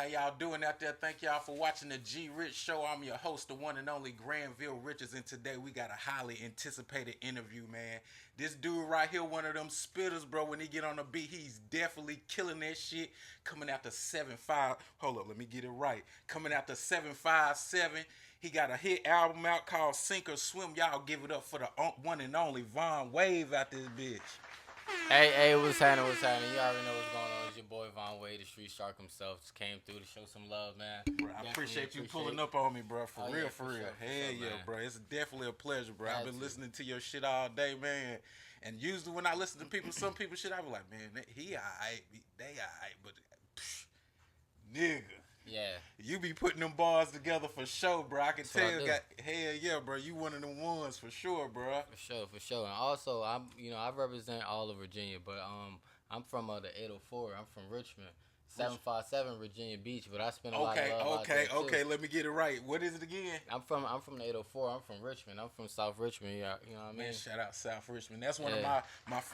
How y'all doing out there? Thank y'all for watching the G Rich Show. I'm your host, the one and only Granville Richards, and today we got a highly anticipated interview, man. This dude right here, one of them spitters, bro. When he get on the beat, he's definitely killing that shit. Coming out the 7-5. Hold up, let me get it right. Coming out the 757. He got a hit album out called Sink or Swim. Y'all give it up for the one and only Vonn Wave out this bitch. Hey, what's happening? What's happening? You already know what's going on. It's your boy Vonn Wave, the Street Shark himself. Just came through to show some love, man. Bro, I appreciate you pulling up on me, bro. For real. For Hell sure, yeah, bro. It's definitely a pleasure, bro. I've been to. listening to your shit all day, man. And usually when I listen to people, some people shit, I be like, man, he alright, they alright, but nigga. Yeah. You be putting them bars together for sure, bro. I can That's tell. what I do. Hell yeah, bro. You one of them ones for sure, bro. For sure. And also, I represent all of Virginia, but I'm from the 804. I'm from Richmond. 757 Virginia Beach, but I spend a lot of love out there too. Okay. Let me get it right. What is it again? I'm from the 804. I'm from Richmond. I'm from South Richmond. Yeah, you know what I mean. Man, shout out South Richmond. That's one of my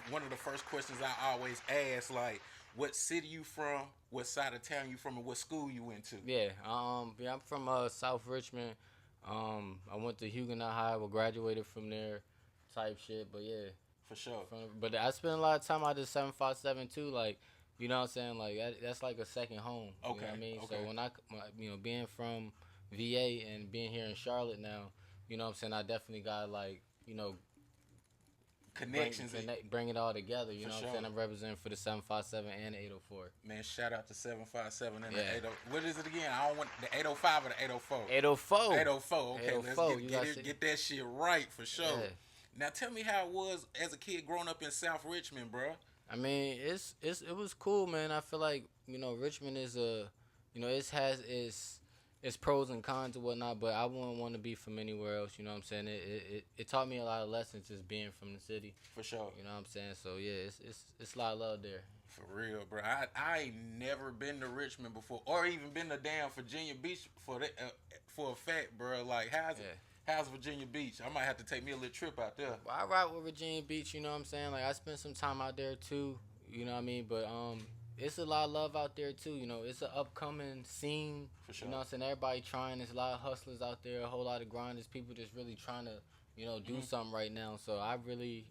one of the first questions I always ask. Like, what city you from? What side of town you from? And what school you went to? Yeah. I'm from South Richmond. I went to Huguenot High. Graduated from there, type shit. But yeah. For sure. But I spent a lot of time out there 757 too. Like, you know what I'm saying? Like that's like a second home. You know what I mean? Okay. So when being from VA and being here in Charlotte now, you know what I'm saying? I definitely got like, connections bring it all together. You know sure. what I'm saying? I'm representing for the 757 and the 804. Man, shout out to 757 and the 80. What is it again? I don't want the 805 or the 804. 804. 804. Okay, 804. Let's get that shit right for sure. Yeah. Now tell me how it was as a kid growing up in South Richmond, bro. I mean, it was cool, man. I feel like Richmond is it has its pros and cons and whatnot, but I wouldn't want to be from anywhere else. You know what I'm saying? It taught me a lot of lessons just being from the city. For sure. You know what I'm saying? So yeah, it's a lot of love there. For real, bro. I ain't never been to Richmond before, or even been to damn Virginia Beach for a fact, bro. Like how's Virginia Beach? I might have to take me a little trip out there. Well, I ride with Virginia Beach. You know what I'm saying? Like I spent some time out there too. You know what I mean? But it's a lot of love out there too. It's an upcoming scene. For sure. You know what I'm saying? Everybody trying. There's a lot of hustlers out there. A whole lot of grinders. People just really trying to, do something right now. So I really,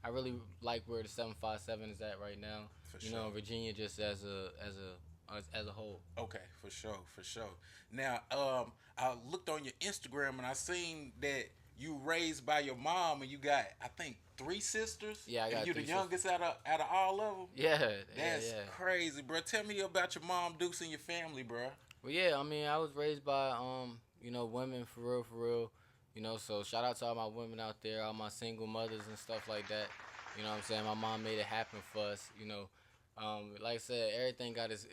I really like where the 757 is at right now. For sure. Virginia just as a whole. Okay, for sure. Now, I looked on your Instagram and I seen that you raised by your mom and you got, I think, 3 sisters. Yeah, I got. And you the three youngest out of all of them. Yeah, That's crazy, bro. Tell me about your mom, Dukes, and your family, bro. Well, yeah, I mean, I was raised by women for real. So shout out to all my women out there, all my single mothers and stuff like that. You know what I'm saying? My mom made it happen for us. Like I said, everything got its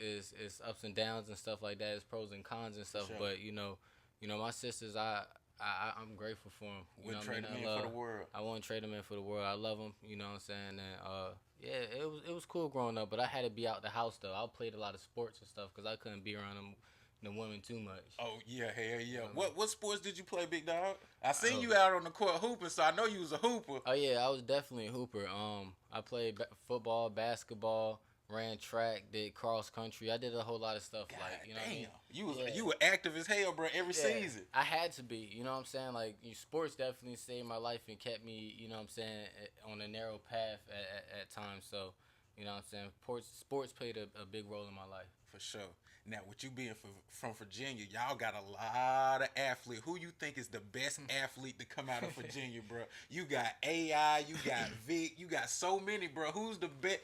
ups and downs and stuff like that. It's pros and cons and stuff. Sure. But my sisters, I'm grateful for them. Wouldn't trade them in for the world. I wouldn't trade them in for the world. I love them. You know what I'm saying? And yeah, it was cool growing up. But I had to be out the house though. I played a lot of sports and stuff because I couldn't be around them. The women too much. Oh yeah, hell yeah. What sports did you play, big dog? I seen you out on the court hooping, so I know you was a hooper. Oh yeah, I was definitely a hooper. I played football, basketball, ran track, did cross country. I did a whole lot of stuff. God like damn, what I mean? you were active as hell, bro. Every season. I had to be. You know what I'm saying? Like sports definitely saved my life and kept me. You know what I'm saying, on a narrow path at times. So. You know what I'm saying? Sports played a big role in my life. For sure. Now, with you being from Virginia, y'all got a lot of athletes. Who you think is the best athlete to come out of Virginia, bro? You got AI, you got Vic, you got so many, bro. Who's the best,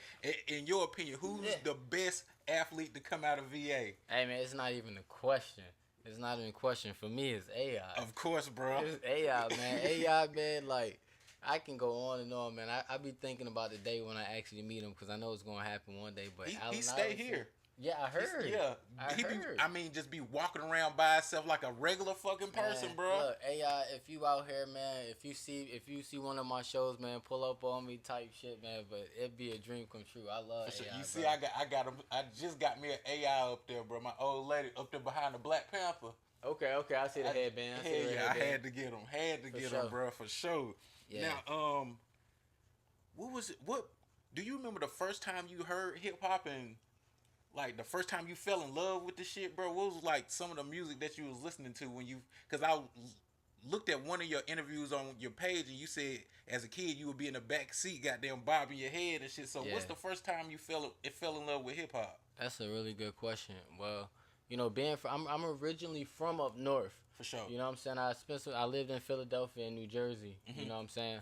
in your opinion, who's the best athlete to come out of VA? Hey, man, it's not even a question. It's not even a question. For me, it's AI. Of course, bro. It's AI, man. AI, man, like... I can go on and on, man. I be thinking about the day when I actually meet him because I know it's gonna happen one day. But he stay here. Yeah, I heard. I heard. Just be walking around by himself like a regular fucking person, man, bro. Look, AI, if you out here, man, if you see one of my shows, man, pull up on me, type shit, man. But it'd be a dream come true. I love sure. AI. You see, bro. I just got me an AI up there, bro. My old lady up there behind the Black Panther. Okay, I see the headband. I had to get him. Bro, for sure. Yeah. Now, what was it? What do you remember the first time you heard hip hop and like the first time you fell in love with the shit, bro? What was like some of the music that you was listening to when you? Because I looked at one of your interviews on your page, and you said as a kid you would be in the back seat, goddamn bobbing your head and shit. So Yeah. what's the first time you fell in love with hip hop? That's a really good question. Well, being from, I'm originally from up north. For sure. You know what I'm saying? I lived in Philadelphia and New Jersey. Mm-hmm. You know what I'm saying?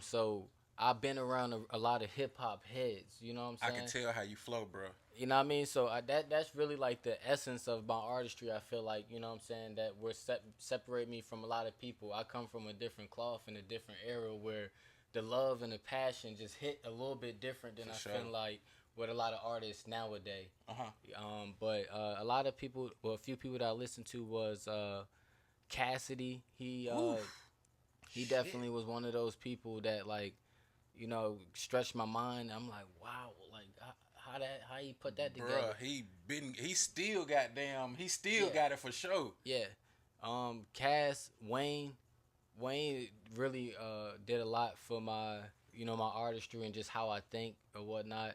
So I've been around a lot of hip hop heads. You know what I'm saying? I can tell how you flow, bro. You know what I mean? So that's really like the essence of my artistry. I feel like, you know what I'm saying, that we're separate me from a lot of people. I come from a different cloth in a different era where the love and the passion just hit a little bit different than For I sure. feel like with a lot of artists nowadays. Uh-huh. But a lot of people, well, a few people that I listened to was Cassidy. He Shit. definitely was one of those people that, like, stretched my mind. I'm like, wow, like how he put that together. Bruh, he still got it for sure. Yeah. Cass, Wayne really did a lot for my my artistry and just how I think or whatnot.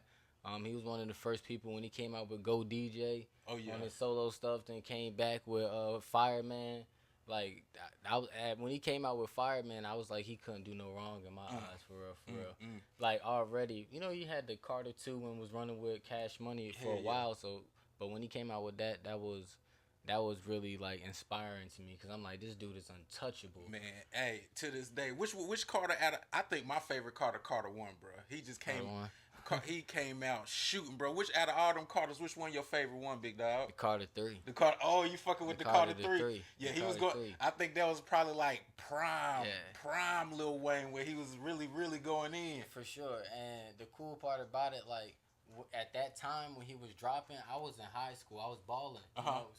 He was one of the first people when he came out with Go DJ Oh yeah. on his solo stuff, then came back with Fireman. Like when he came out with Fireman, I was like, he couldn't do no wrong in my eyes, for real. Like already, he had the Carter 2 and was running with Cash Money for a while. So, but when he came out with that was really like inspiring to me, because I'm like, this dude is untouchable. Man, hey, to this day, which Carter I think my favorite Carter 1, bro. He just came. He came out shooting, bro. Which out of all them Carters, which one your favorite one, big dog? The Carter 3. The Carter. Oh, you fucking with the Carter 3. Yeah, the he was Carter going. 3. I think that was probably like prime Lil Wayne, where he was really, really going in. For sure. And the cool part about it, like at that time when he was dropping, I was in high school. I was balling,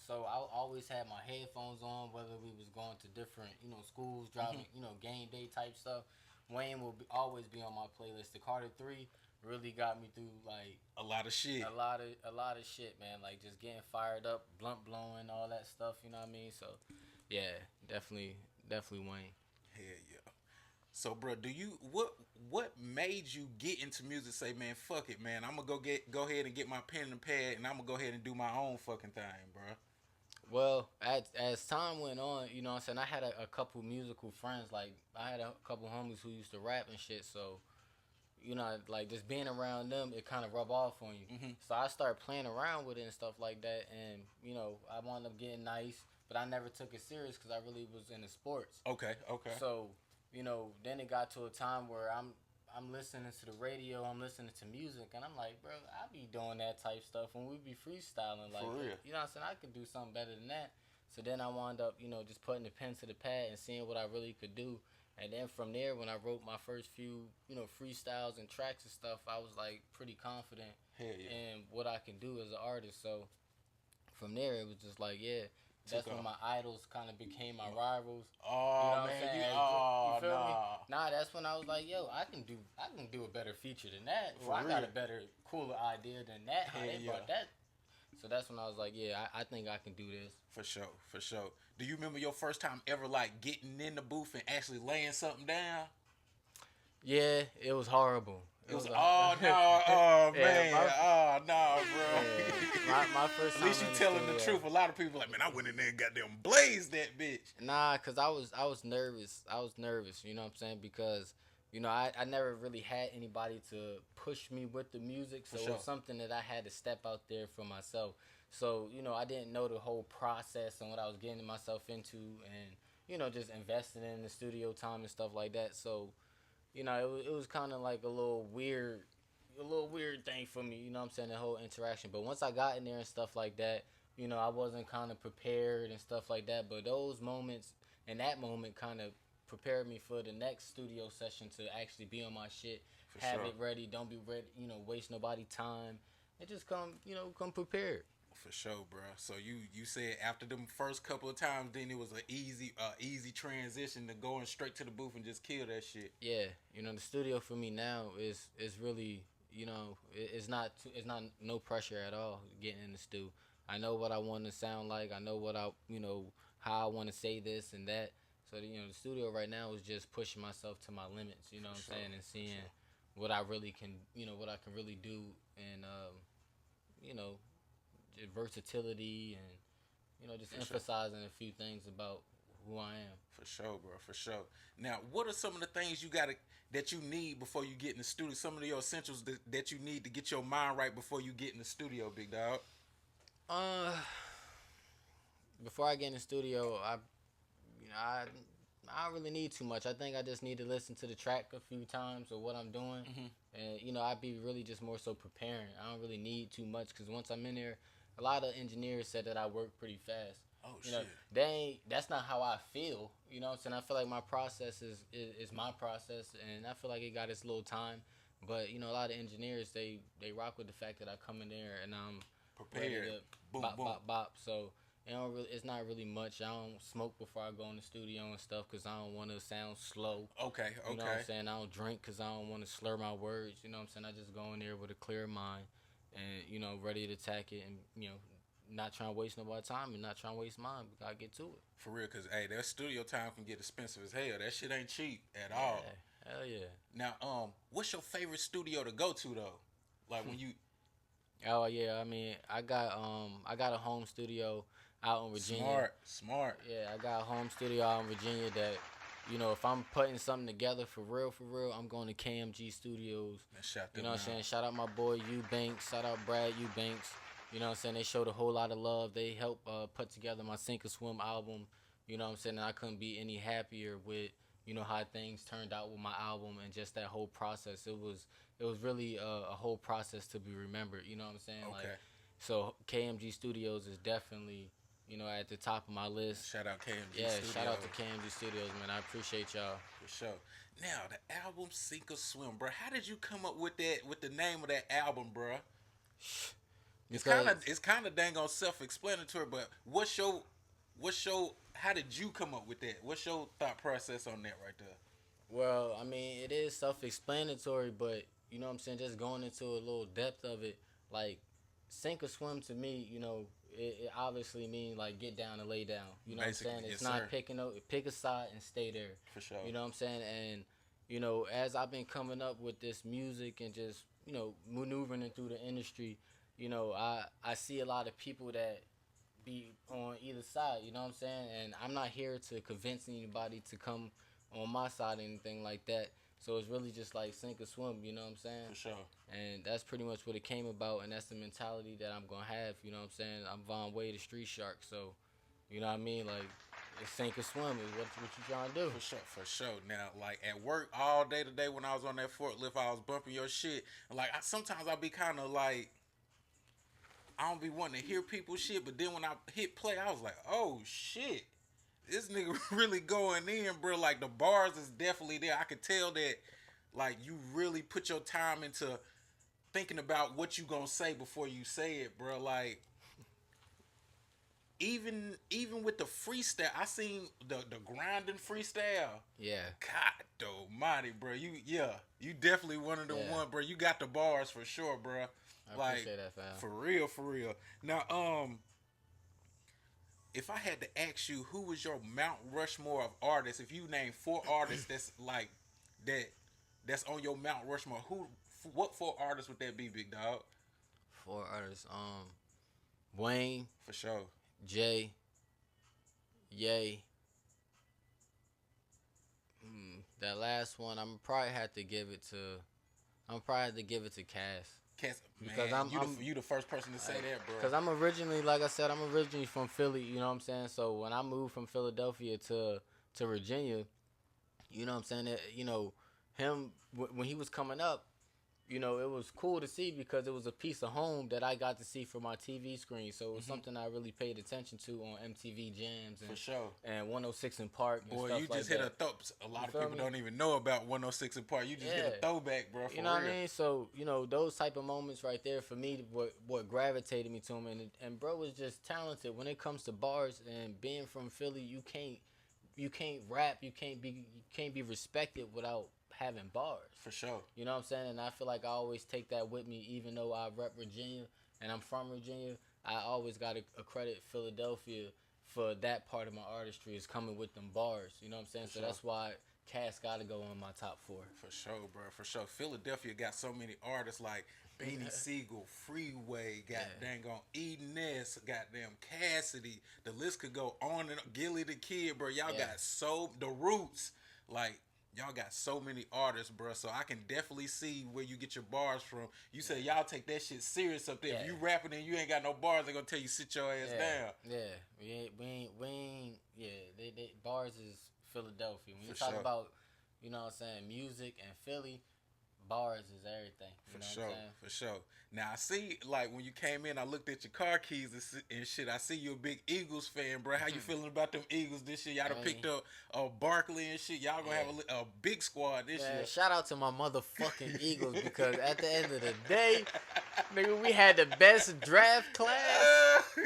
so I always had my headphones on, whether we was going to different, schools, driving, game day type stuff. Wayne will always be on my playlist. The Carter 3 really got me through like a lot of shit. A lot of shit, man. Like just getting fired up, blunt blowing, all that stuff. You know what I mean? So, yeah, definitely Wayne. Hell yeah. So, bro, what made you get into music? Say, man, fuck it, man. I'm gonna go ahead and get my pen and pad, and I'm gonna go ahead and do my own fucking thing, bro. Well, as time went on, you know what I'm saying, I had a couple musical friends. Like I had a couple homies who used to rap and shit. So, like just being around them, it kind of rub off on you. Mm-hmm. So I started playing around with it and stuff like that, and I wound up getting nice, but I never took it serious because I really was into sports. Okay. So then it got to a time where I'm listening to the radio, I'm listening to music, and I'm like, bro, I be doing that type stuff when we be freestyling. Like, for real. You know what I'm saying? I could do something better than that. So then I wound up, just putting the pen to the pad and seeing what I really could do. And then from there, when I wrote my first few, freestyles and tracks and stuff, I was like pretty confident in what I can do as an artist. So from there, it was just like, yeah, that's when my idols kind of became my rivals. Oh, man, you feel me? Nah, that's when I was like, yo, I can do a better feature than that. Or I got a better, cooler idea than that. How they brought that. So that's when I was like, yeah, I think I can do this. For sure. Do you remember your first time ever like getting in the booth and actually laying something down? Yeah, it was horrible. Man, bro. Yeah, my first time. At least you telling the truth. A lot of people like, man, I went in there and goddamn blazed that bitch. Nah, cause I was nervous. You know what I'm saying? Because I never really had anybody to push me with the music, so it was something that I had to step out there for myself. So I didn't know the whole process and what I was getting myself into, and just investing in the studio time and stuff like that. So it was kind of like a little weird thing for me. You know what I'm saying? The whole interaction. But once I got in there and stuff like that, I wasn't kind of prepared and stuff like that. But those moments and that moment kind of prepared me for the next studio session to actually be on my shit, have it ready, don't be ready, waste nobody time, and just come prepared. For sure, bro. So you said after them first couple of times, then it was an easy transition to going straight to the booth and just kill that shit. Yeah, the studio for me now is really, it's not no pressure at all getting in the stew. I know what I want to sound like. I know what how I want to say this and that. So the studio right now is just pushing myself to my limits. You know what I'm saying, and seeing what I really can, what I can really do, and versatility and just For sure. emphasizing a few things about who I am. For sure, bro. For sure. Now, what are some of the things that you need before you get in the studio? Some of your essentials that you need to get your mind right before you get in the studio, big dog. Uh, Before I get in the studio, you know, I I don't really need too much. I think I just need to listen to the track a few times of what I'm doing, Mm-hmm. and I'd be really just more so preparing. I don't really need too much because once I'm in there, a lot of engineers said that I work pretty fast. Oh You know, shit. they ain't. That's not how I feel. You know what I'm saying? I feel like my process is my process, and I feel like it got its little time. But a lot of engineers they rock with the fact that I come in there and I'm ready Prepared. to Boom, bop boom. bop bop. So it's not really much. I don't smoke before I go in the studio and stuff because I don't want to sound slow. Okay. You know what Okay. I'm saying? I don't drink because I don't want to slur my words. You know what I'm saying? I just go in there with a clear mind and ready to attack it and not trying to waste nobody's time and not trying to waste mine. We gotta get to it. For real, cause hey, that studio time can get expensive as hell. That shit ain't cheap at all. Yeah, hell yeah. Now, what's your favorite studio to go to though? Like when you Oh yeah, I mean, I got a home studio out in Virginia. smart. Yeah, I got a home studio out in Virginia that, if I'm putting something together for real, I'm going to KMG Studios. Man, shout You them know what I'm out. saying? Shout out my boy Eubanks. Shout out Brad Eubanks. You know what I'm saying? They showed a whole lot of love. They helped put together my Sink or Swim album. You know what I'm saying? And I couldn't be any happier with, how things turned out with my album and just that whole process. It was really a whole process to be remembered. You know what I'm saying? Like, Okay. so KMG Studios is definitely, at the top of my list. Shout out KMG Yeah, Studio. shout out to KMG Studios, man. I appreciate y'all. For sure. Now the album Sink or Swim, bro. How did you come up with that? With the name of that album, bro? Because It's kind of dang on self-explanatory, but how did you come up with that? What's your thought process on that right there? Well, I mean, it is self-explanatory, but you know what I'm saying, just going into a little depth of it, like sink or swim to me, it obviously means like get down and lay down. You know Basically, what I'm saying? It's yes, not sir. pick a side and stay there. For sure. You know what I'm saying? And as I've been coming up with this music and just maneuvering it through the industry, I see a lot of people that be on either side. You know what I'm saying? And I'm not here to convince anybody to come on my side or anything like that. So it's really just like sink or swim. You know what I'm saying? For sure. And that's pretty much what it came about, and that's the mentality that I'm gonna have. You know what I'm saying? I'm Vonn Wave, the street shark. So, you know what I mean? Like, it's sink or swim is what you trying to do. For sure, for sure. Now, like at work all day today, when I was on that forklift, I was bumping your shit. And like sometimes I be kind of like, I don't be wanting to hear people shit, but then when I hit play, I was like, oh shit, this nigga really going in, bro. Like the bars is definitely there. I could tell that, like you really put your time into thinking about what you gonna say before you say it, bro. Like even with the freestyle, I seen the grinding freestyle. Yeah. God almighty, bro. You definitely one of the Yeah. one, bro. You got the bars for sure, bro. I Like appreciate that, fam. for real, for real. Now, if I had to ask you, who was your Mount Rushmore of artists? If you name 4 artists that's like that's on your Mount Rushmore, what 4 artists would that be, big dog? 4 artists. Wayne, For sure. Jay, Ye. That last one, I'm probably have to give it to. I'm probably have to give it to Cass. Cass, man, Because I'm you the first person to say that, bro. Because I'm originally, like I said, I'm originally from Philly. You know what I'm saying? So when I moved from Philadelphia to Virginia, you know what I'm saying? That, him when he was coming up, it was cool to see because it was a piece of home that I got to see from my TV screen. So it was something I really paid attention to on MTV Jams and For sure. 106 in Park. And Boy, stuff you like just hit that. a A lot You of feel people me? don't even know about 106 in Park. You just hit a Yeah. throwback, bro. For You know real. what I mean? So, those type of moments right there for me, what gravitated me to him. And bro was just talented. When it comes to bars and being from Philly, you can't rap, you can't be respected without having bars. For sure. You know what I'm saying? And I feel like I always take that with me, even though I rep Virginia and I'm from Virginia. I always got to accredit Philadelphia for that part of my artistry is coming with them bars. You know what I'm saying? For So sure. that's why Cass got to go on my top 4. For sure, bro. For sure. Philadelphia got so many artists. Like Beanie Siegel, Freeway, goddamn on Ness, goddamn Cassidy. The list could go on and on. Gilly the Kid, bro. Y'all got the Roots. Like, y'all got so many artists, bro. So I can definitely see where you get your bars from. You say y'all take that shit serious up there. If you rapping and you ain't got no bars, they gonna tell you sit your ass down. Yeah, we ain't. Yeah, they bars is Philadelphia. When you For talk sure. about, you know what I'm saying, music and Philly, bars is everything. You know what I'm saying? For sure. Now I see, like when you came in, I looked at your car keys and shit. I see you a big Eagles fan, bro. How you feeling about them Eagles this year? Y'all done picked up Barkley and shit. Y'all gonna have a big squad this year. Shout out to my motherfucking Eagles because at the end of the day, nigga, we had the best draft class.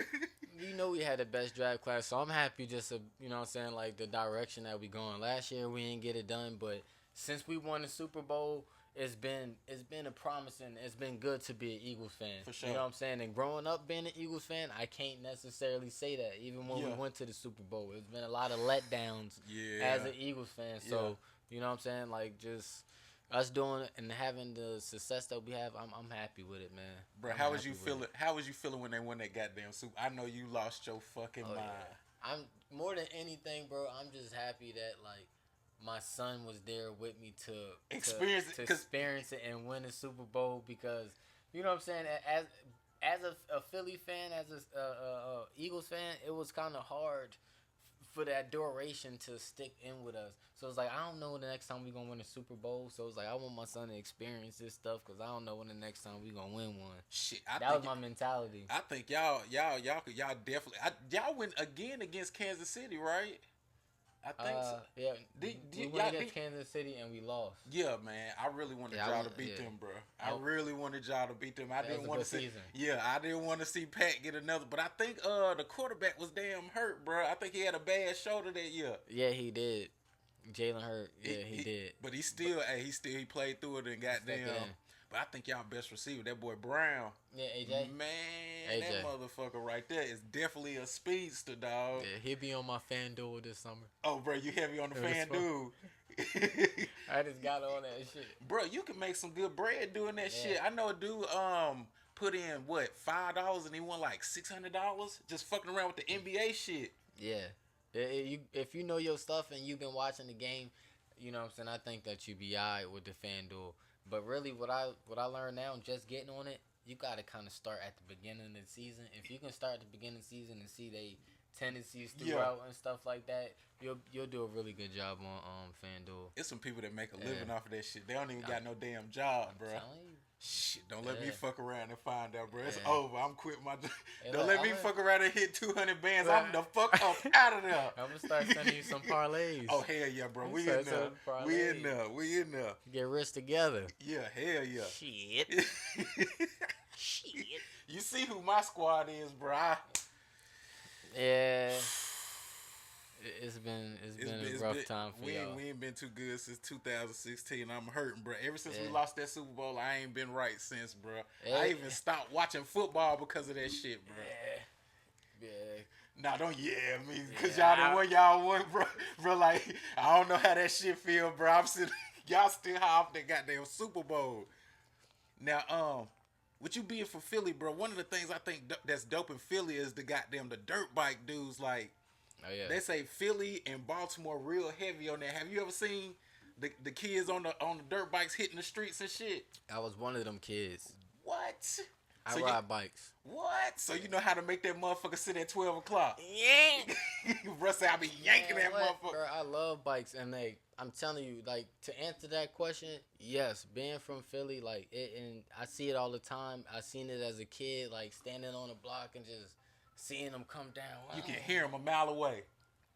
You know we had the best draft class, so I'm happy just to, you know what I'm saying, like the direction that we going. Last year we didn't get it done, but since we won the Super Bowl, it's been a promising. It's been good to be an Eagles fan. For sure. You know what I'm saying? And growing up being an Eagles fan, I can't necessarily say that. Even when we went to the Super Bowl, it's been a lot of letdowns as an Eagles fan. So you know what I'm saying? Like just us doing it and having the success that we have, I'm happy with it, man. Bro, how was you feeling? How was you feeling when they won that goddamn Super? I know you lost your fucking mind. Yeah. I'm more than anything, bro. I'm just happy that like my son was there with me to experience it and win the Super Bowl because you know what I'm saying. As a Philly fan, as a Eagles fan, it was kind of hard for that duration to stick in with us. So it's like I don't know when the next time we gonna win a Super Bowl. So it's like I want my son to experience this stuff because I don't know when the next time we gonna win one. Shit, that was my mentality. I think y'all definitely y'all win again against Kansas City, right? I think so. Yeah, we went against Kansas City and we lost. Yeah, man. I really wanted y'all to beat them, bro. I really wanted y'all to beat them. I didn't want to see. Yeah, I didn't want to see Pat get another. But I think the quarterback was damn hurt, bro. I think he had a bad shoulder that year. Yeah, he did. Jalen Hurt. Yeah, he did. But he played through it and got damn. But I think y'all best receiver, that boy Brown. Yeah, AJ. Man, that motherfucker right there is definitely a speedster, dog. Yeah, he'll be on my FanDuel this summer. Oh, bro, you heavy on the FanDuel. I just got on that shit. Bro, you can make some good bread doing that shit. I know a dude put in what $5 and he won like $600 just fucking around with the NBA shit. Yeah. If you know your stuff and you've been watching the game, you know what I'm saying, I think that you be alright with the FanDuel. But really, what I learned now, just getting on it, you got to kind of start at the beginning of the season. If you can start at the beginning of the season and see they tendencies throughout and stuff like that, you'll do a really good job on FanDuel. It's some people that make a living off of that shit. They don't even got no damn job, bro. Shit, don't let me fuck around and find out, bro. It's over. I'm quitting my job. Don't let me fuck around and hit 200 bands. I'm the fuck up out of there. I'm going to start sending you some parlays. Oh, hell yeah, bro. We in there. We in there. Get rich together. Yeah, hell yeah. Shit. Shit. You see who my squad is, bro. Yeah. It's been a rough time for y'all. We ain't been too good since 2016. I'm hurting, bro. Ever since we lost that Super Bowl, I ain't been right since, bro. I even stopped watching football because of that shit, bro. Yeah. Nah, don't me, because y'all won, bro. Bro, like, I don't know how that shit feel, bro. I'm sitting, y'all still high off that goddamn Super Bowl. Now, with you being from Philly, bro, one of the things I think that's dope in Philly is the dirt bike dudes, like, oh, yeah. They say Philly and Baltimore real heavy on that. Have you ever seen the kids on the dirt bikes hitting the streets and shit? I was one of them kids. What? I ride bikes. What? So you know how to make that motherfucker sit at 12 o'clock? Yank! Bro, say I be yanking that motherfucker. Bro, I love bikes, and I'm telling you, like, to answer that question, yes, being from Philly, like, and I see it all the time. I seen it as a kid, like, standing on the block and just seeing them come down. Wow. You can hear them a mile away.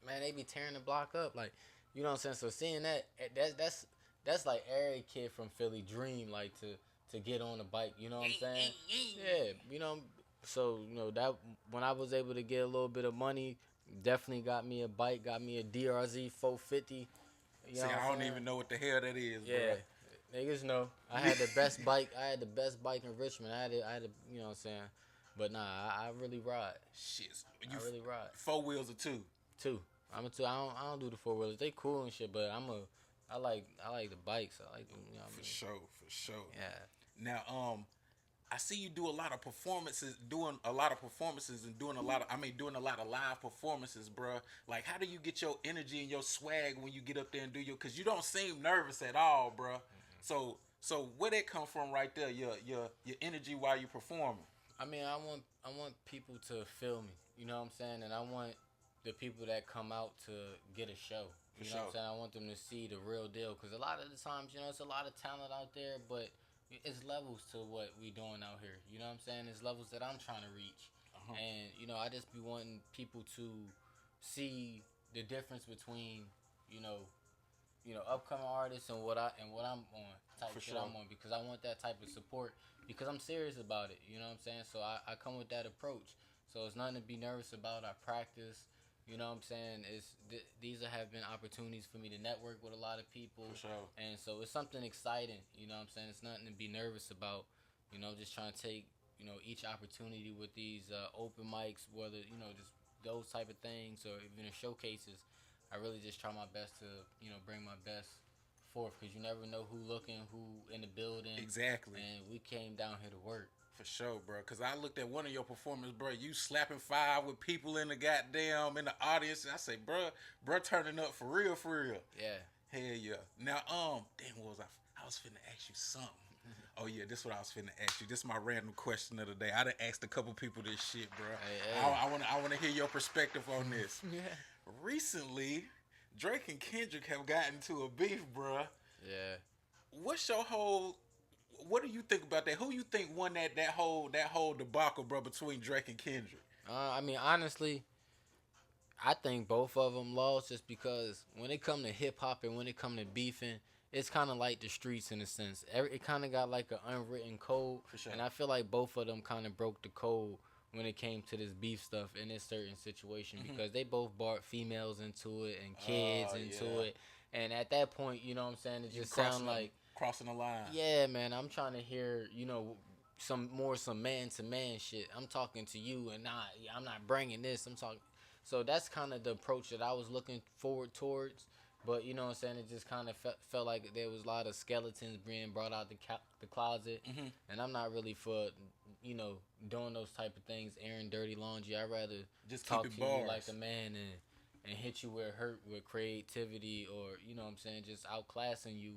Man, they be tearing the block up. Like, you know what I'm saying? So seeing that's like every kid from Philly dream, like, to get on a bike. You know what I'm saying? Yeah. You know, so, you know, that when I was able to get a little bit of money, definitely got me a bike, got me a DRZ 450. You know I don't even know what the hell that is, bro. Yeah. Niggas know. I had the best bike. I had the best bike in Richmond. I had you know what I'm saying? But nah, I really ride. Shit, I really ride. 4 wheels or two? Two. I'm a two. I don't do the 4 wheelers. They cool and shit, but I like the bikes. I like them. You know what I mean? For sure. Yeah. Now, I see you do a lot of performances, doing a lot of performances and doing a lot of, doing a lot of live performances, bruh. Like, how do you get your energy and your swag when you get up there and do cause you don't seem nervous at all, bruh. So where that come from right there, your energy while you performing? I mean, I want people to feel me. You know what I'm saying? And I want the people that come out to get a show. For You know sure. what I'm saying? I want them to see the real deal. Because a lot of the times, it's a lot of talent out there, but it's levels to what we doing out here. You know what I'm saying? It's levels that I'm trying to reach. Uh-huh. And, I just be wanting people to see the difference between, you know, upcoming artists and what I'm on, type For shit sure. I'm on, because I want that type of support because I'm serious about it. You know what I'm saying? So I come with that approach. So it's nothing to be nervous about. I practice. You know what I'm saying? These have been opportunities for me to network with a lot of people. For sure. And so it's something exciting. You know what I'm saying? It's nothing to be nervous about. Just trying to take each opportunity with these open mics, whether just those type of things or even in showcases. I really just try my best to bring my best forth because you never know who looking, who in the building. Exactly. And we came down here to work. For sure, bro. Cause I looked at one of your performances, bro. You slapping five with people in the audience, and I say, bro, turning up for real, for real. Yeah. Hell yeah. Now, damn, what was I was finna ask you something. Oh yeah, this is what I was finna ask you. This is my random question of the day. I done asked a couple people this shit, bro. Hey. I wanna hear your perspective on this. Yeah. Recently, Drake and Kendrick have gotten into a beef, bro. Yeah. What do you think about that? Who you think won that whole debacle, bro, between Drake and Kendrick? Honestly, I think both of them lost just because when it come to hip hop and when it come to beefing, it's kind of like the streets in a sense. It kind of got like an unwritten code, For sure. and I feel like both of them kind of broke the code when it came to this beef stuff in this certain situation because they both brought females into it and kids into it, and at that point, you know what I'm saying, it just sound like crossing the line. Yeah, man, I'm trying to hear, some man to man shit. I'm talking to you, and I'm not bringing this. I'm talking. So that's kind of the approach that I was looking forward towards. But you know what I'm saying? It just kind of felt like there was a lot of skeletons being brought out the closet, and I'm not really for doing those type of things, airing dirty laundry. I'd rather just talk keep it to bars. you like a man and hit you where it hurt with creativity, or you know what I'm saying, just outclassing you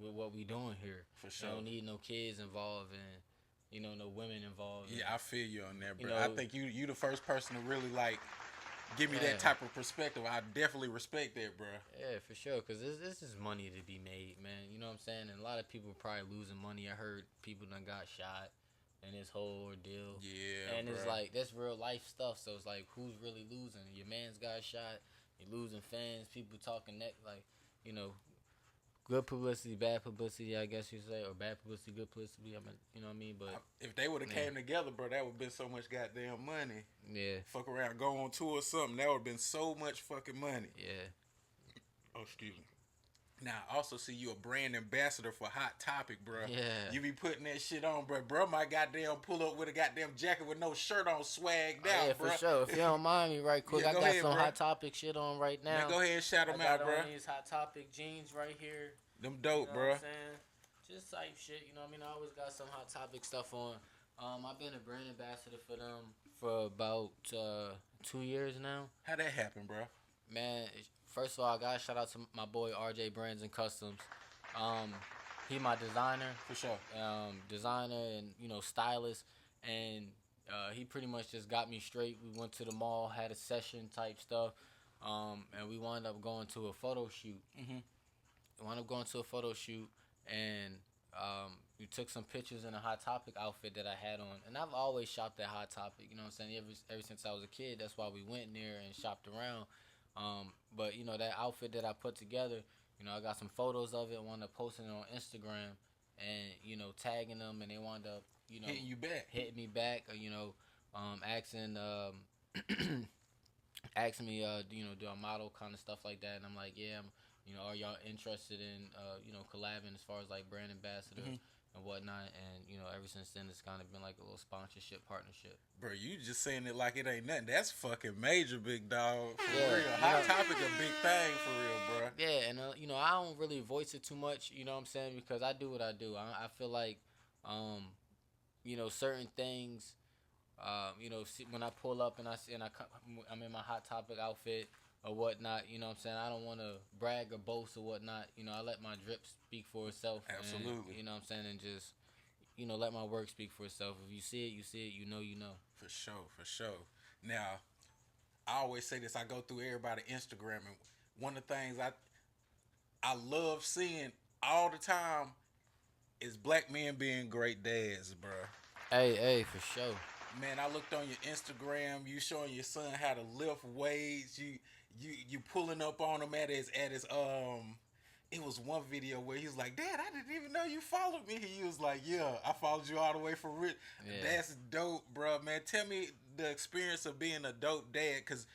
with what we doing here. For sure. You don't need no kids involved and no women involved. Yeah, I feel you on that, bro. You know, I think you the first person to really like give me that type of perspective. I definitely respect that, bro. Yeah, for sure, because this is money to be made, man. You know what I'm saying? And a lot of people probably losing money. I heard people done got shot in this whole ordeal. Yeah, and bro. It's like, that's real life stuff, so it's like, who's really losing? Your man's got shot, you're losing fans, people talking good publicity, bad publicity, I guess you say, or bad publicity, good publicity. I mean, you know what I mean? But if they would have came together, bro, that would have been so much goddamn money. Yeah. Fuck around, go on tour or something. That would have been so much fucking money. Yeah. Oh, excuse me. Now, I also see you a brand ambassador for Hot Topic, bro. Yeah. You be putting that shit on, bro. Bro might goddamn pull up with a goddamn jacket with no shirt on, swagged out, Yeah, bro. for sure. If you don't mind me right quick, Yeah, I got ahead, some bro. Hot Topic shit on right now. Man, go ahead and shout them I out, got bro. on these Hot Topic jeans right here. Them dope, You know bro. what I'm saying? Just type shit, you know what I mean? I always got some Hot Topic stuff on. I've been a brand ambassador for them for about 2 years now. How that happen, bro? Man, first of all, I gotta shout out to my boy RJ Brands and Customs. He my designer. For sure. Designer and stylist, and he pretty much just got me straight. We went to the mall, had a session type stuff, and we wound up going to a photo shoot. Wound up going to a photo shoot, and we took some pictures in a Hot Topic outfit that I had on. And I've always shopped at Hot Topic, you know what I'm saying? Ever since I was a kid, that's why we went there and shopped around. But that outfit that I put together, I got some photos of it, wound up posting it on Instagram, and tagging them, and they wound up hitting me back, asking asking me do a model kind of stuff like that, and I'm like, yeah, are y'all interested in collabing as far as like brand ambassador and whatnot, and ever since then it's kind of been like a little sponsorship partnership. Bro, you just saying it like it ain't nothing. That's fucking major, big dog. For Yeah, real. Hot Topic a big thing for real, bro. Yeah, and I don't really voice it too much, you know what I'm saying, because I do what I do. I feel like certain things. When I pull up and I'm in my hot topic outfit or whatnot. What I'm saying, I don't want to brag or boast or whatnot. I let my drip speak for itself. Absolutely. And, what I'm saying, and just let my work speak for itself. If you see it, you see it. You know, you know. For sure, for sure. Now, I always say this. I go through everybody's Instagram, and one of the things I love seeing all the time is black men being great dads, bro. Hey, for sure. Man, I looked on your Instagram. You showing your son how to lift weights. You pulling up on him at his. It was one video where he was like, "Dad, I didn't even know you followed me." He was like, "Yeah, I followed you all the way from Rich." Yeah. That's dope, bro. Man, tell me the experience of being a dope dad, cause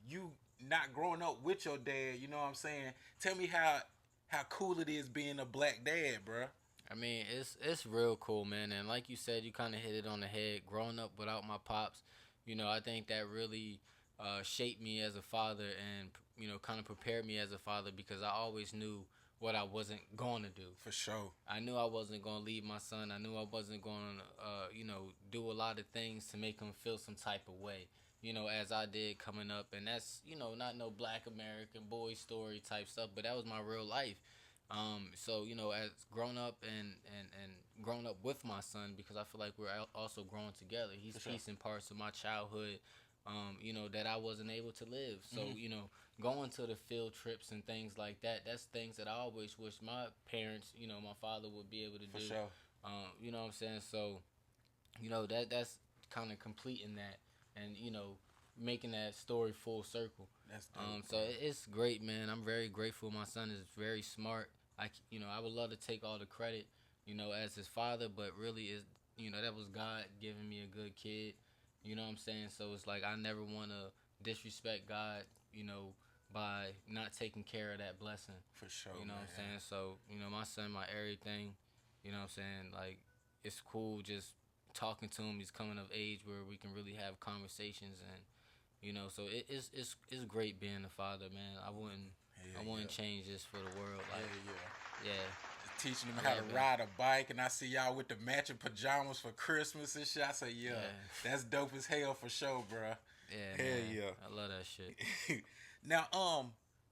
you not growing up with your dad. You know what I'm saying? Tell me how cool it is being a black dad, bro. I mean, it's real cool, man. And like you said, you kind of hit it on the head. Growing up without my pops, I think that really shaped me as a father, and kind of prepared me as a father, because I always knew what I wasn't going to do. For sure. I knew I wasn't going to leave my son. I knew I wasn't going to, do a lot of things to make him feel some type of way, as I did coming up. And that's, not no black American boy story type stuff, but that was my real life. So, as grown up and grown up with my son, because I feel like we're also growing together. He's piecing parts of my childhood, that I wasn't able to live. So, going to the field trips and things like that, that's things that I always wish my parents, my father would be able to do. For sure. You know what I'm saying? So, that's kind of completing that, and, making that story full circle. That's dope. So it's great, man. I'm very grateful. My son is very smart. I would love to take all the credit, as his father, but really is, that was God giving me a good kid. You know what I'm saying? So it's like I never want to disrespect God, by not taking care of that blessing. For sure. You know man. what I'm saying? So, my son, my everything. You know what I'm saying? Like, it's cool just talking to him. He's coming of age where we can really have conversations, and so it's great being a father, man. I wouldn't change this for the world. Like, yeah. Teaching them how to ride a bike, and I see y'all with the matching pajamas for Christmas and shit. I say, yeah, that's dope as hell for sure, bro. Yeah, hell man. yeah. I love that shit. Now,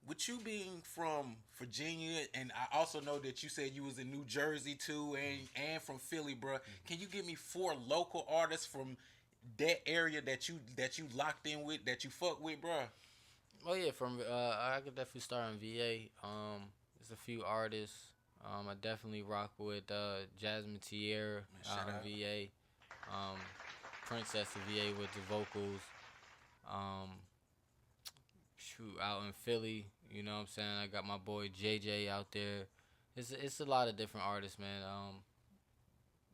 with you being from Virginia, and I also know that you said you was in New Jersey too, and from Philly, bro. Can you give me 4 local artists from that area that you locked in with, that you fuck with, bro? Oh yeah, I could definitely start on VA. There's a few artists. I definitely rock with Jasmine Tierra out in VA. Princess of VA with the vocals. Out in Philly, you know what I'm saying? I got my boy JJ out there. It's a lot of different artists, man.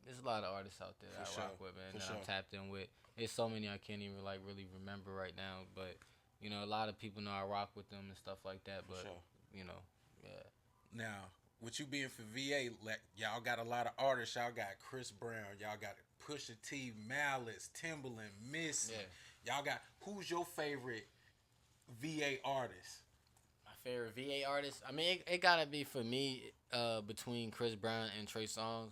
There's a lot of artists out there that I rock with, man, that I'm tapped in with. There's so many I can't even really remember right now, but a lot of people know I rock with them and stuff like that. But yeah. Now, with you being for VA, like, y'all got a lot of artists. Y'all got Chris Brown. Y'all got Pusha T, Malice, Timbaland, Missy. Yeah. Y'all got, who's your favorite VA artist? My favorite VA artist? I mean, it gotta be for me between Chris Brown and Trey Songz.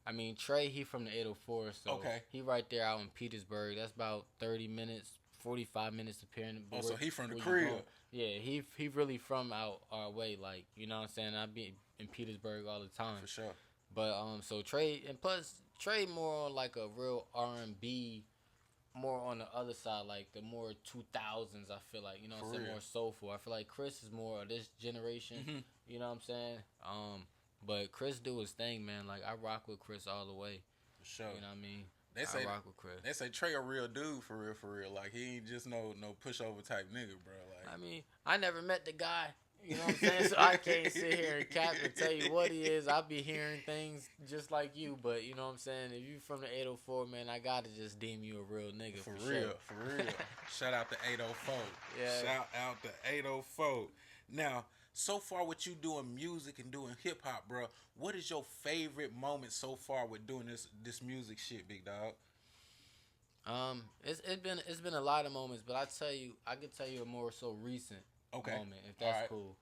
I mean, Trey, he from the 804, so he right there out in Petersburg. That's about 30 minutes, 45 minutes appearing. Oh, so he from the crib. Yeah, he really from out our way, like, you know what I'm saying? I be in Petersburg all the time. For sure. But so Trey, and plus Trey more on like a real R&B, more on the other side, like the more 2000s, I feel like, you know what I'm saying, more soulful. I feel like Chris is more of this generation, you know what I'm saying? But Chris do his thing, man. Like, I rock with Chris all the way. For sure. You know what I mean? I rock with Chris. They say Trey a real dude, for real. Like, he ain't just no pushover type nigga, bro. Like, I mean, I never met the guy. You know what I'm saying? So I can't sit here and cap and tell you what he is. I be hearing things just like you, but you know what I'm saying? If you from the 804, man, I gotta just deem you a real nigga. For real, sure. For real. Shout out to 804. Yeah. Shout out to 804. Now, so far with you doing music and doing hip hop, bro, what is your favorite moment so far with doing this music shit, big dog? It's been a lot of moments, but I could tell you a more so recent moment, if that's cool.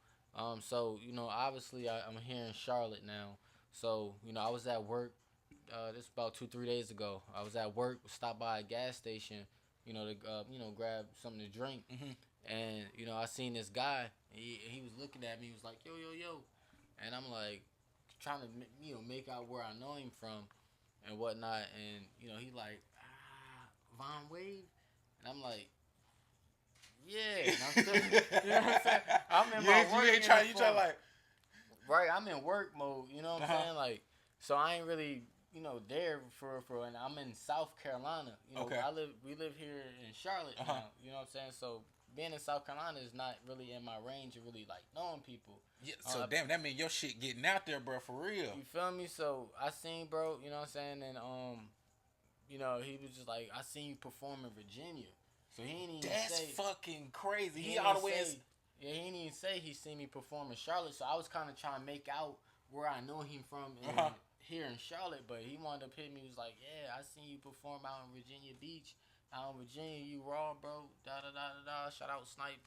So, obviously I'm here in Charlotte now. So, I was at work, This about 2 3 days ago. I was at work, stopped by a gas station, to grab something to drink, Mm-hmm. and I seen this guy. He was looking at me. He was like, yo yo yo, and I'm like trying to make out where I know him from and whatnot, and he like Vonn Wave, and I'm like yeah, and I'm still what I'm saying. I'm in my work. You ain't trying. You try like. Right, I'm in work mode, you know what I'm Uh-huh. saying? Like, so I ain't really, there and I'm in South Carolina. Okay. We live here in Charlotte Uh-huh. now, you know what I'm saying? So being in South Carolina is not really in my range of really like knowing people. Yeah. So damn, that mean your shit getting out there, bro, for real. You feel me? So I seen bro, you know what I'm saying, and he was just like, I seen you perform in Virginia. So he ain't even That's say fucking crazy. He ain't all the even way. say- Yeah, he didn't even say he seen me perform in Charlotte, so I was kind of trying to make out where I know him from here in Charlotte, but he wound up hitting me. He was like, yeah, I seen you perform out in Virginia Beach. Out in Virginia, you raw, bro. Da da da da da. Shout out Snipe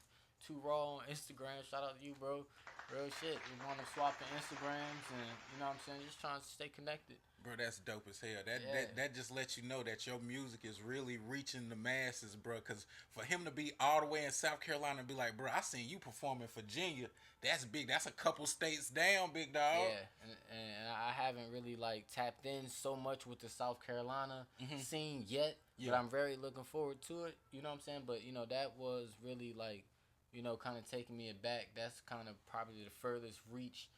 2 Raw on Instagram. Shout out to you, bro. Real shit. We want to swap the Instagrams and, you know what I'm saying, just trying to stay connected. Bro, that's dope as hell. That, Yeah. that just lets you know that your music is really reaching the masses, bro. Because for him to be all the way in South Carolina and be like, bro, I seen you perform in Virginia. That's big. That's a couple states down, big dog. Yeah, and I haven't really like tapped in so much with the South Carolina scene yet, Yeah. but I'm very looking forward to it. You know what I'm saying? But that was really like, kind of taking me aback. That's kind of probably the furthest reach,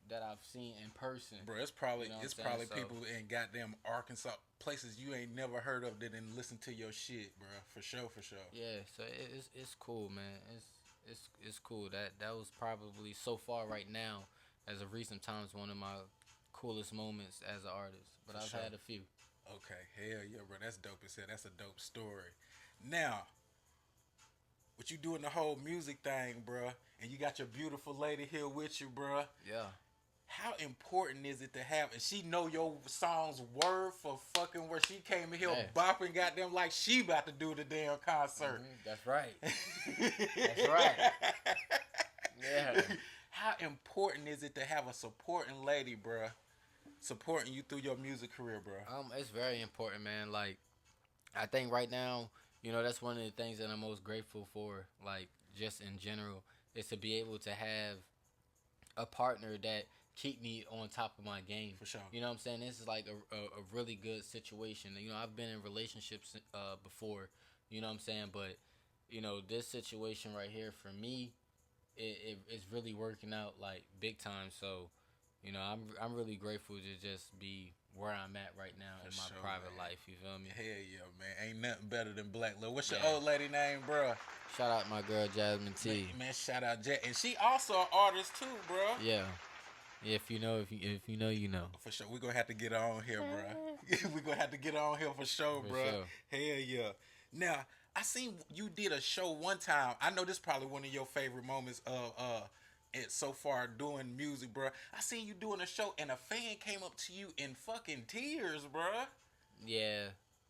that I've seen in person. Bro, it's probably You know what it's I'm saying? probably So- people in goddamn Arkansas, places you ain't never heard of that didn't listen to your shit, bro. For sure, for sure. Yeah, so it's cool, man. It's cool. That was probably so far right now, as of recent times, one of my coolest moments as an artist. But For I've sure. had a few. Okay, hell yeah, bro. That's dope as hell. That's a dope story. Now, what you doing the whole music thing, bro, and you got your beautiful lady here with you, bro. Yeah. How important is it to have, and she know your song's word for fucking where she came in here Yeah. bopping goddamn like she about to do the damn concert. That's right. That's right. Yeah. How important is it to have a supporting lady, bro, supporting you through your music career, bro? It's very important, man. Like, I think right now, that's one of the things that I'm most grateful for. Like, just in general, is to be able to have a partner that keep me on top of my game. For sure. You know what I'm saying? This is like a really good situation. I've been in relationships before. You know what I'm saying? But this situation right here for me, it's really working out like big time. So, I'm really grateful to just be where I'm at right now in my sure, private man. life. You feel me? Hell yeah, man. Ain't nothing better than Black Love. What's your Yeah. old lady name, bro? Shout out my girl Jasmine T. Man, shout out Jet. And she also an artist too, bro. Yeah. If you know, you know. For sure. We're going to have to get her on here, bro. We're going to have to get her on here for sure, For bro. sure. Hell yeah. Now, I seen you did a show one time. I know this is probably one of your favorite moments of it so far doing music, bro. I seen you doing a show and a fan came up to you in fucking tears, bro. Yeah.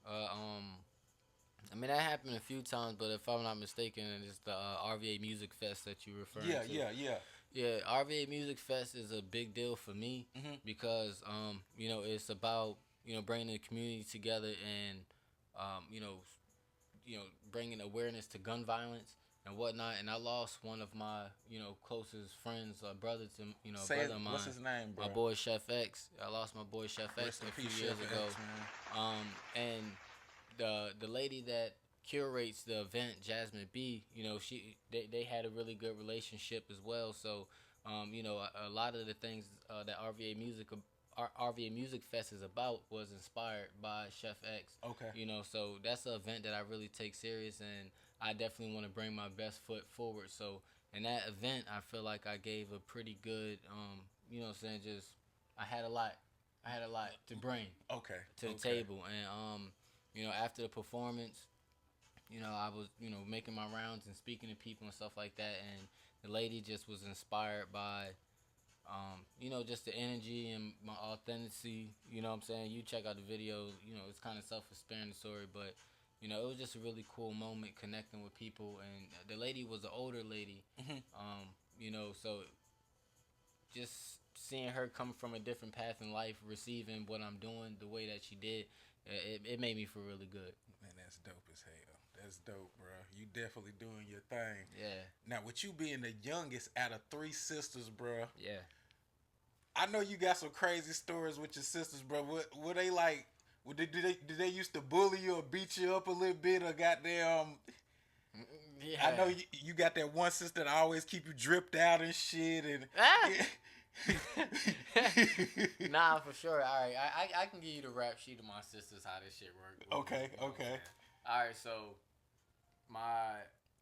I mean, that happened a few times, but if I'm not mistaken, it's the RVA Music Fest that you're referring to. Yeah. Yeah, RVA Music Fest is a big deal for me because, it's about, bringing the community together and, bringing awareness to gun violence and whatnot. And I lost one of my, closest friends, brother to, brother of mine. What's his name, bro? My boy Chef X. I lost my boy Chef X Rest in a few peace, years Chef ago. X, man. And the lady that curates the event, Jasmine B, they had a really good relationship as well. So, a lot of the things that RVA Music Fest is about was inspired by Chef X. Okay. So that's an event that I really take serious, and I definitely want to bring my best foot forward. So in that event, I feel like I gave a pretty good, just I had a lot to bring Okay. to the table, and after the performance, I was making my rounds and speaking to people and stuff like that, and the lady just was inspired by just the energy and my authenticity. You know what I'm saying? You check out the video, it's kind of self-explanatory, but it was just a really cool moment connecting with people. And the lady was an older lady, so just seeing her come from a different path in life, receiving what I'm doing the way that she did, it made me feel really good. Man, that's dope as hell. That's dope, bro. You definitely doing your thing. Yeah, Now, with you being the youngest out of 3 sisters, bro, yeah. I know you got some crazy stories with your sisters, bro. Were they like? Did they used to bully you or beat you up a little bit, or goddamn? Yeah. I know you got that one sister that always keep you dripped out and shit, and Ah! Nah, for sure. All right, I can give you the rap sheet of my sisters how this shit work. Okay, You know what I'm okay. saying? All right, so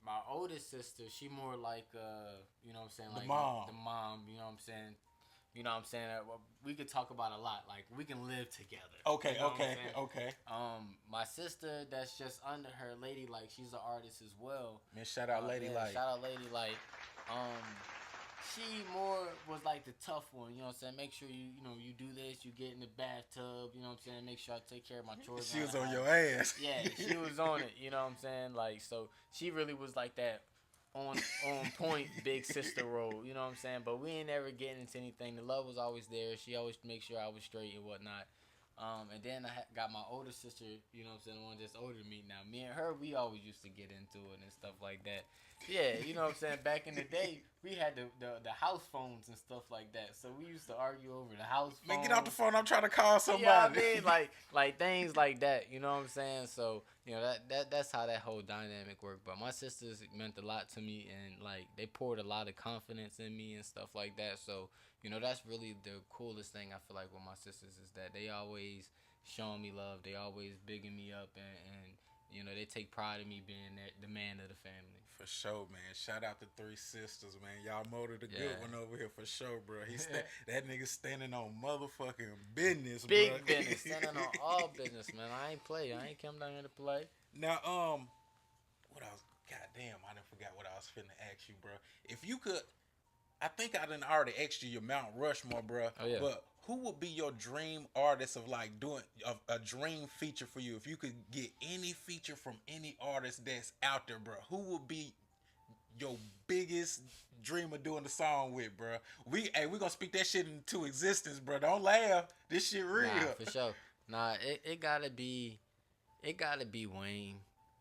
my oldest sister, she more like you know what I'm saying, like the mom. You know what I'm saying. You know what I'm saying? We could talk about a lot. Like, we can live together. Okay, you know okay. My sister that's just under her, Lady Like, she's an artist as well. Man, shout out Lady Like. Shout out Lady Like. She more was like the tough one. You know what I'm saying? Make sure you do this. You get in the bathtub. You know what I'm saying? Make sure I take care of my chores. She was on your ass. Yeah, she was on it. You know what I'm saying? Like, so she really was like that. On point big sister role, you know what I'm saying? But we ain't ever getting into anything. The love was always there. She always make sure I was straight and whatnot. And then I got my older sister, you know what I'm saying, the one that's older than me. Now, me and her, we always used to get into it and stuff like that. Yeah, you know what I'm saying? Back in the day, we had the house phones and stuff like that. So we used to argue over the house phone. Man, get off the phone. I'm trying to call somebody. Yeah, you know what I mean? Like things like that, you know what I'm saying? So, you know, that's how that whole dynamic worked. But my sisters meant a lot to me, and, like, they poured a lot of confidence in me and stuff like that. So, you know, that's really the coolest thing I feel like with my sisters is that they always showing me love. They always bigging me up, and you know, they take pride in me being the man of the family. For sure, man. Shout out to 3 sisters, man. Y'all motored a good one over here for sure, bro. That nigga standing on motherfucking business, Big bro. business. Standing on all business, man. I ain't play. I ain't come down here to play. Now, what I was, goddamn, I done forgot what I was finna ask you, bro. If you could, I think I done already asked you your Mount Rushmore, bro. Oh, yeah. But who would be your dream artist of like doing a dream feature for you? If you could get any feature from any artist that's out there, bro, who would be your biggest dream of doing the song with, bro? We gonna speak that shit into existence, bro. Don't laugh. This shit real. Nah, for sure. Nah, it gotta be Wayne.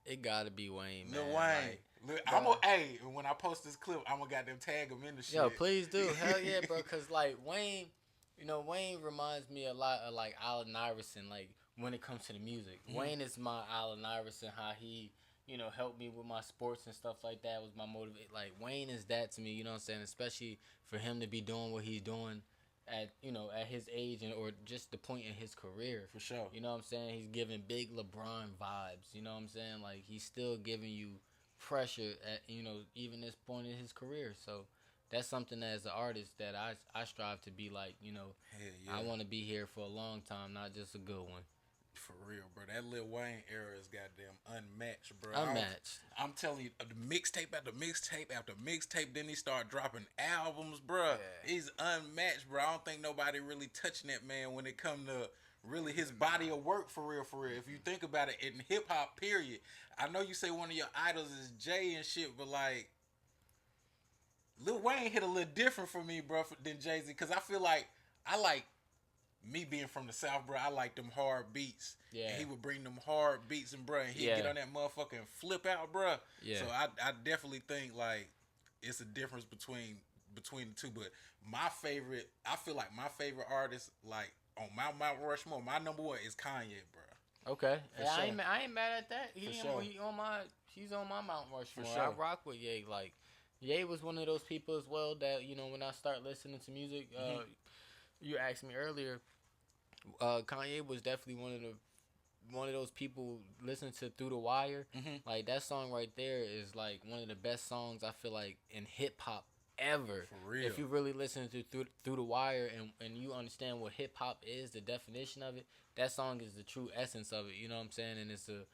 It gotta be Wayne, man. Lil Wayne. When I post this clip, I'm gonna goddamn tag him in the shit. Yo, please do. Hell yeah, bro. Cause like Wayne, you know, Wayne reminds me a lot of like Allen Iverson. Like when it comes to the music, Wayne is my Allen Iverson. How he, you know, helped me with my sports and stuff like that was my motivate. Like Wayne is that to me. You know what I'm saying? Especially for him to be doing what he's doing at his age or just the point in his career. For sure. You know what I'm saying? He's giving big LeBron vibes. You know what I'm saying? Like he's still giving you pressure at even this point in his career. So that's something as an artist that I strive to be like. Hell yeah. I want to be here for a long time, not just a good one. For real, bro. That Lil Wayne era is goddamn unmatched, bro. Unmatched. I'm telling you, the mixtape after mixtape after mixtape, then he start dropping albums, bro. Yeah. He's unmatched, bro. I don't think nobody really touching that man when it come to really his body of work, for real, for real. If you think about it, in hip hop, period. I know you say one of your idols is Jay and shit, but like Lil Wayne hit a little different for me, bro, than Jay-Z, because I feel like me being from the South, bro, I like them hard beats. Yeah. And he would bring them hard beats, and bro, and he'd get on that motherfucker and flip out, bro. Yeah. So I definitely think like it's a difference between the two. But I feel like my favorite artist, like on Mount Rushmore, my number one is Kanye, bro. Okay. For I sure. ain't mad at that. He's on my Mount Rushmore. For sure. I rock with Ye. Like Ye was one of those people as well that when I start listening to music, you asked me earlier. Kanye was definitely one of those people listening to Through the Wire. Like that song right there is like one of the best songs I feel like in hip hop ever. For real. If you really listen to Through the Wire and you understand what hip hop is, the definition of it, that song is the true essence of it. You know what I'm saying? And it's a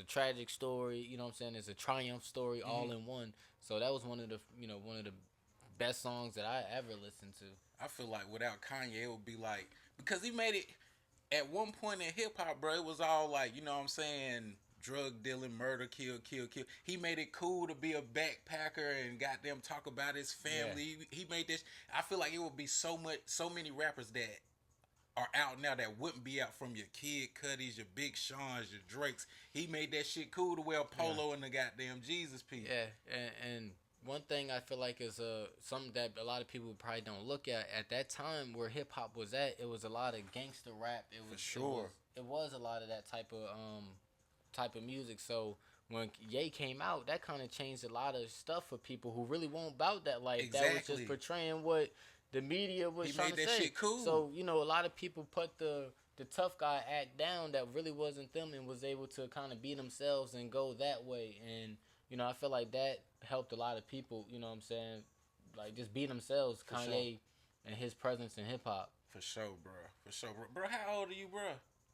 tragic story. You know what I'm saying? It's a triumph story all in one. So that was one of the best songs that I ever listened to. I feel like without Kanye, it would be like, because he made it at one point in hip hop, bro. It was all like, you know what I'm saying, drug dealing, murder, kill. He made it cool to be a backpacker and got them talk about his Yeah. family. He made this. I feel like it would be so many rappers that are out now that wouldn't be out from your Kid Cuddies, your Big Sean's, your Drakes. He made that shit cool to wear Yeah. polo and the goddamn Jesus piece. Yeah, and one thing I feel like is something that a lot of people probably don't look at that time where hip hop was at. It was a lot of gangster rap. It was For sure. It was a lot of that type of music. So when Ye came out, that kind of changed a lot of stuff for people who really won't about that life. That was Exactly. just portraying what the media was He trying made to that say. shit cool. So you know, a lot of people put the tough guy act down that really wasn't them and was able to kind of be themselves and go that way. And you know, I feel like that helped a lot of people. You know what I'm saying? Like just be themselves. For Kanye sure. and his presence in hip hop. For sure, bro. For sure, bro. Bro, how old are you, bro?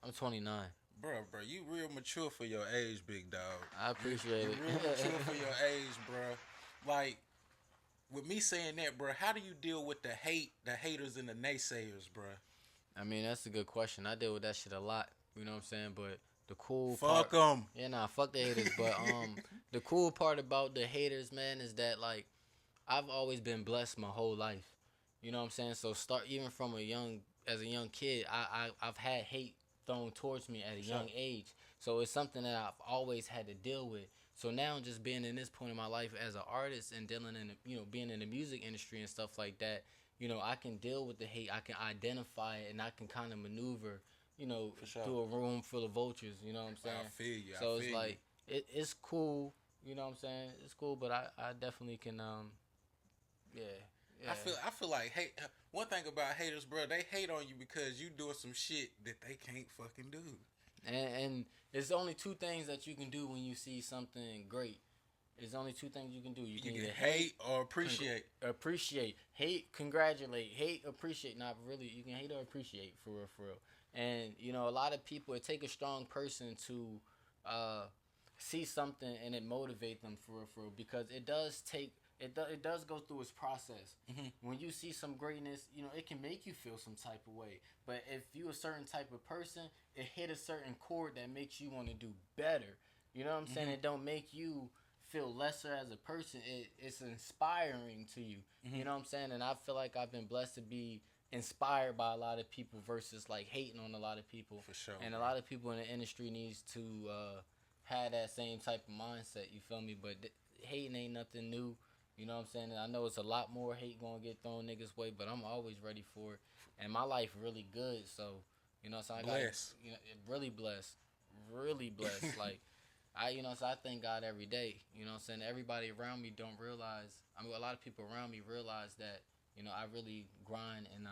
I'm 29. Bro, you real mature for your age, big dog. I appreciate You it. real mature for your age, bro. Like, with me saying that, bro, how do you deal with the haters and the naysayers, bro? I mean, that's a good question. I deal with that shit a lot. You know what I'm saying? But the cool Fuck part, them. yeah, nah, fuck the haters. But the cool part about the haters, man, is that like I've always been blessed my whole life. You know what I'm saying? So start even from as a young kid, I've had hate thrown towards me at a young age. So it's something that I've always had to deal with. So now just being in this point in my life as an artist and dealing in being in the music industry and stuff like that, you know, I can deal with the hate. I can identify it and I can kind of maneuver, sure. through a room full of vultures. You know what I'm saying? I feel you. So I it's feel like it's cool. You know what I'm saying? It's cool, but I definitely can yeah. Yeah. I feel like one thing about haters, bro, they hate on you because you doing some shit that they can't fucking do. And it's only two things that you can do when you see something great. There's only two things you can do. You can either hate or appreciate. Appreciate. Hate, congratulate. Hate, appreciate. Not really. You can hate or appreciate, for real, for real. And, you know, a lot of people, it take a strong person to see something and it motivate them, for real, because it does take... It does go through its process. Mm-hmm. When you see some greatness, you know, it can make you feel some type of way. But if you a certain type of person, it hit a certain chord that makes you want to do better. You know what I'm saying? Mm-hmm. It don't make you feel lesser as a person. It's inspiring to you. Mm-hmm. You know what I'm saying? And I feel like I've been blessed to be inspired by a lot of people versus like hating on a lot of people. For sure. And bro. a lot of people in the industry needs to have that same type of mindset. You feel me? But hating ain't nothing new. You know what I'm saying? I know it's a lot more hate gonna get thrown niggas' way, but I'm always ready for it. And my life really good, so you know, so I got really blessed, like so I thank God every day. You know what I'm saying? Everybody around me don't realize. I mean, a lot of people around me realize that I really grind and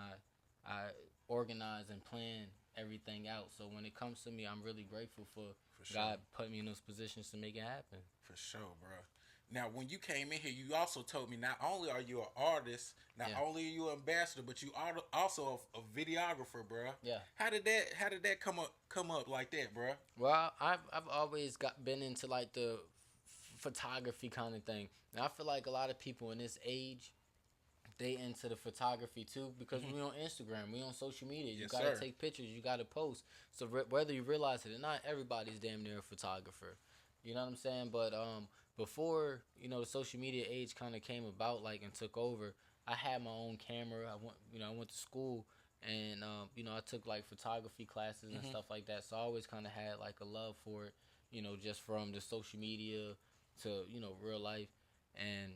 I organize and plan everything out. So when it comes to me, I'm really grateful for sure. God putting me in those positions to make it happen. For sure, bro. Now, when you came in here, you also told me not only are you an artist, not only are you an ambassador, but you are also a videographer, bro. Yeah. How did that come up like that, bro? Well, I've always been into like the photography kind of thing. And I feel like a lot of people in this age, they into the photography too because we on Instagram, we on social media. You gotta take pictures, you gotta post. So whether you realize it or not, everybody's damn near a photographer. You know what I'm saying? But before the social media age kind of came about, like, and took over, I had my own camera. I went to school and I took like photography classes and stuff like that. So I always kind of had like a love for it. Just from the social media to real life. And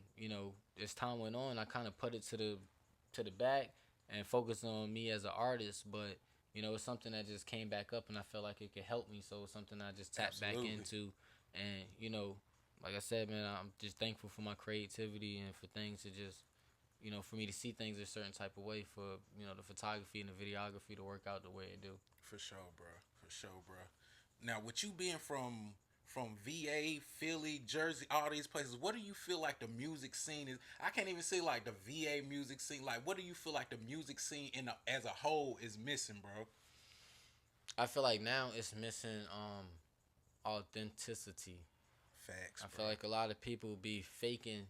as time went on, I kind of put it to the back and focused on me as an artist. But it's something that just came back up, and I felt like it could help me. So it's something I just tapped back into, and like I said, man, I'm just thankful for my creativity and for things to just, for me to see things a certain type of way, for the photography and the videography to work out the way it do. For sure, bro. For sure, bro. Now, with you being from VA, Philly, Jersey, all these places, what do you feel like the music scene is? I can't even say like the VA music scene. Like, what do you feel like the music scene as a whole is missing, bro? I feel like now it's missing authenticity. Facts, I feel like a lot of people be faking,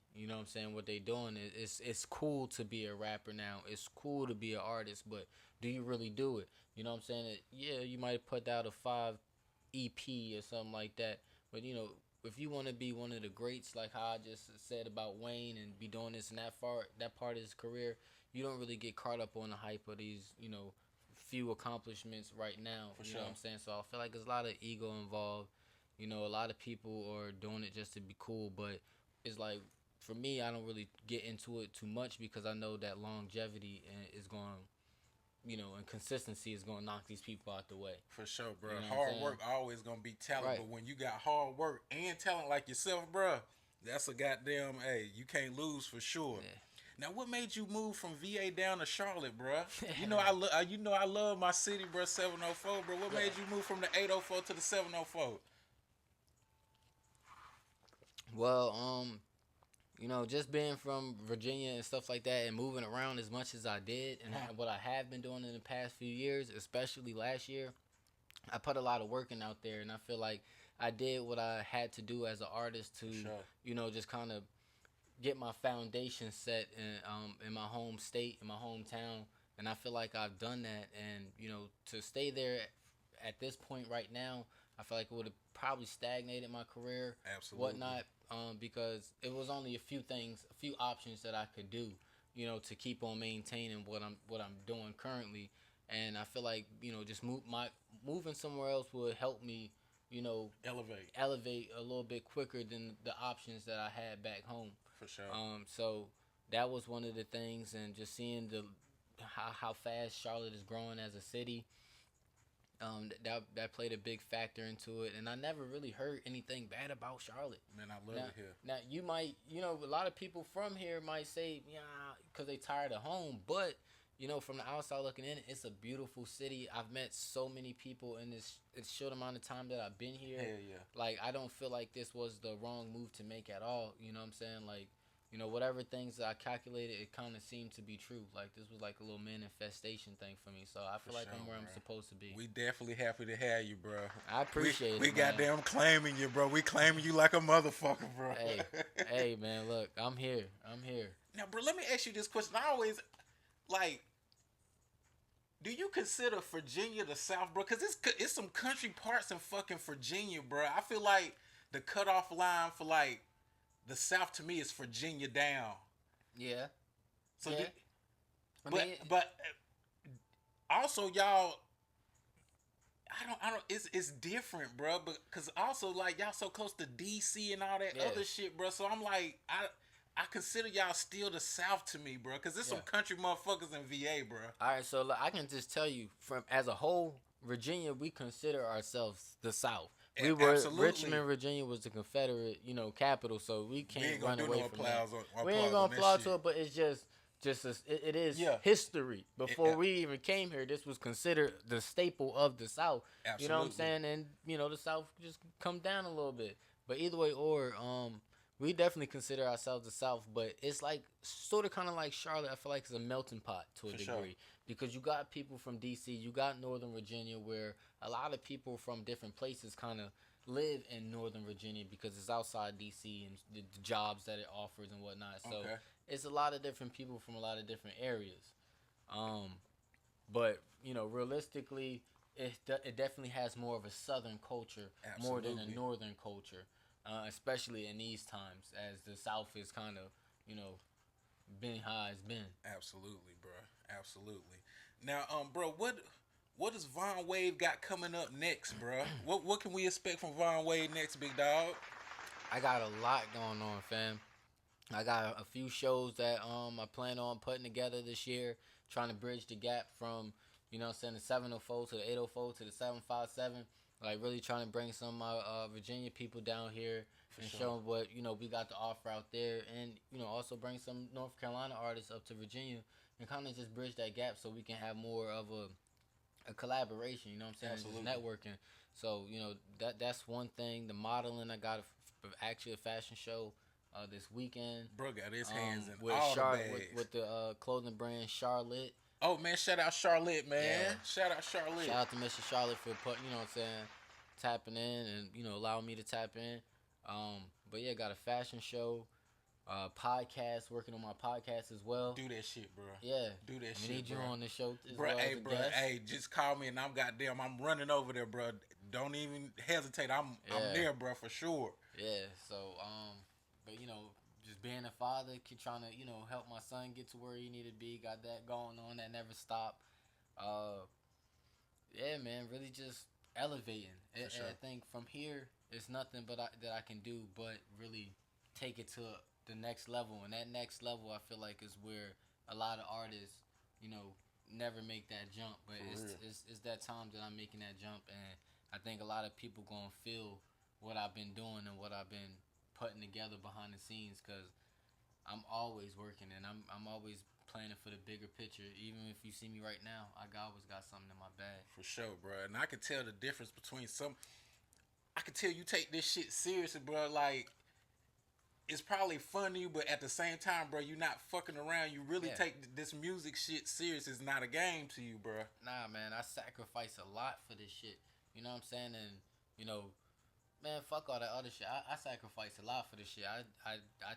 what they doing. It's cool to be a rapper now. It's cool to be an artist, but do you really do it? You know what I'm saying? Yeah, you might have put out a 5 EP or something like that, But if you want to be one of the greats, like how I just said about Wayne, and be doing this and that part of his career, you don't really get caught up on the hype of these, few accomplishments right now. For You sure. know what I'm saying? So I feel like there's a lot of ego involved. A lot of people are doing it just to be cool, but it's like, for me, I don't really get into it too much because I know that longevity is going, and consistency is going to knock these people out the way. For sure, bro. You know what I'm Hard saying? work always gonna be talent, Right. but when you got hard work and talent like yourself, bro, that's a goddamn. Hey, you can't lose for sure. Yeah. Now, what made you move from VA down to Charlotte, bro? I love my city, bro. 704, bro. What Yeah. made you move from the 804 to the 704? Well, just being from Virginia and stuff like that, and moving around as much as I did, and what I have been doing in the past few years, especially last year, I put a lot of work in out there, and I feel like I did what I had to do as an artist to, Sure. just kind of get my foundation set in my home state, in my hometown, and I feel like I've done that. And to stay there at this point right now, I feel like it would have probably stagnated my career, Absolutely. whatnot, because it was only a few things, a few options that I could do, to keep on maintaining what I'm doing currently. And I feel like just moving somewhere else would help me, elevate a little bit quicker than the options that I had back home. For sure. So that was one of the things, and just seeing how fast Charlotte is growing as a city. That played a big factor into it, and I never really heard anything bad about Charlotte. Man, I love it here. Now you might, a lot of people from here might say, yeah, because they tired of home, but from the outside looking in, it's a beautiful city. I've met so many people in this short amount of time that I've been here. Hell yeah. Like, I don't feel like this was the wrong move to make at all. You know what I'm saying? Like, whatever things that I calculated, it kind of seemed to be true. Like, this was like a little manifestation thing for me. So I feel like I'm where I'm supposed to be. We definitely happy to have you, bro. I appreciate it. We goddamn claiming you, bro. We claiming you like a motherfucker, bro. Hey, man, look, I'm here. Now, bro, let me ask you this question. I always, like, do you consider Virginia the South, bro? Because it's some country parts in fucking Virginia, bro. I feel like the cutoff line for, like, the South to me is Virginia down. Yeah. So, yeah. but also, y'all, I don't. It's different, bro. But because also, like, y'all so close to DC and all that other shit, bro. So I'm like, I consider y'all still the South to me, bro. Because there's some country motherfuckers in VA, bro. All right, so look, I can just tell you, from as a whole, Virginia, we consider ourselves the South. We were Absolutely. Richmond, Virginia was the Confederate, capital, so we can't run away from that. We ain't gonna apply to it, but it's it is history. Before we even came here, this was considered the staple of the South. Absolutely. You know what I'm saying? And the South just come down a little bit. But either way, we definitely consider ourselves the South, but it's like sort of kind of like Charlotte. I feel like it's a melting pot to a degree because you got people from DC, you got Northern Virginia, where a lot of people from different places kind of live in Northern Virginia because it's outside DC and the jobs that it offers and whatnot. So it's a lot of different people from a lot of different areas. But realistically, it definitely has more of a Southern culture more than a Northern culture. Especially in these times, as the South is kind of, been how it's been. Absolutely, bro. Absolutely. Now, bro, what does Vonn Wave got coming up next, bro? What can we expect from Vonn Wave next, big dog? I got a lot going on, fam. I got a few shows that I plan on putting together this year, trying to bridge the gap from, the 704 to the 804 to the 757. Like, really trying to bring some of my Virginia people down here and show them what, we got to offer out there. And, also bring some North Carolina artists up to Virginia and kind of just bridge that gap so we can have more of a collaboration, you know what I'm saying? Absolutely. Just networking. So, that's one thing. The modeling, I got actually a fashion show this weekend. Bro got his hands in with all the bags. With the clothing brand Charlotte. Oh, man, shout out Charlotte, man. Yeah. Shout out Charlotte. Shout out to Mr. Charlotte for tapping in and, allowing me to tap in. But yeah, got a fashion show, podcast, working on my podcast as well. Do that shit, bro. Yeah. Do that shit, We need you bro. on the show as bro, well hey, just call me and I'm running over there, bro. don't even hesitate. I'm there, bro, for sure. Yeah. So but just being a father, trying to help my son get to where he need to be. Got that going on that never stop. Yeah, man, really just elevating. Sure. I think from here, it's nothing that I can do but really take it to the next level. And that next level, I feel like, is where a lot of artists, never make that jump. But it's that time that I'm making that jump. And I think a lot of people going to feel what I've been doing and what I've been putting together behind the scenes, because I'm always working and I'm always planning for the bigger picture. Even if you see me right now, always got something in my bag. For sure, bro. And I can tell the difference between I can tell you take this shit seriously, bro. Like, it's probably fun to you, but at the same time, bro, you're not fucking around. You really take this music shit serious. It's not a game to you, bro. Nah, man, I sacrifice a lot for this shit. You know what I'm saying? And, man, fuck all that other shit. I sacrifice a lot for this shit. I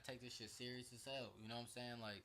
take this shit serious as hell. You know what I'm saying? Like,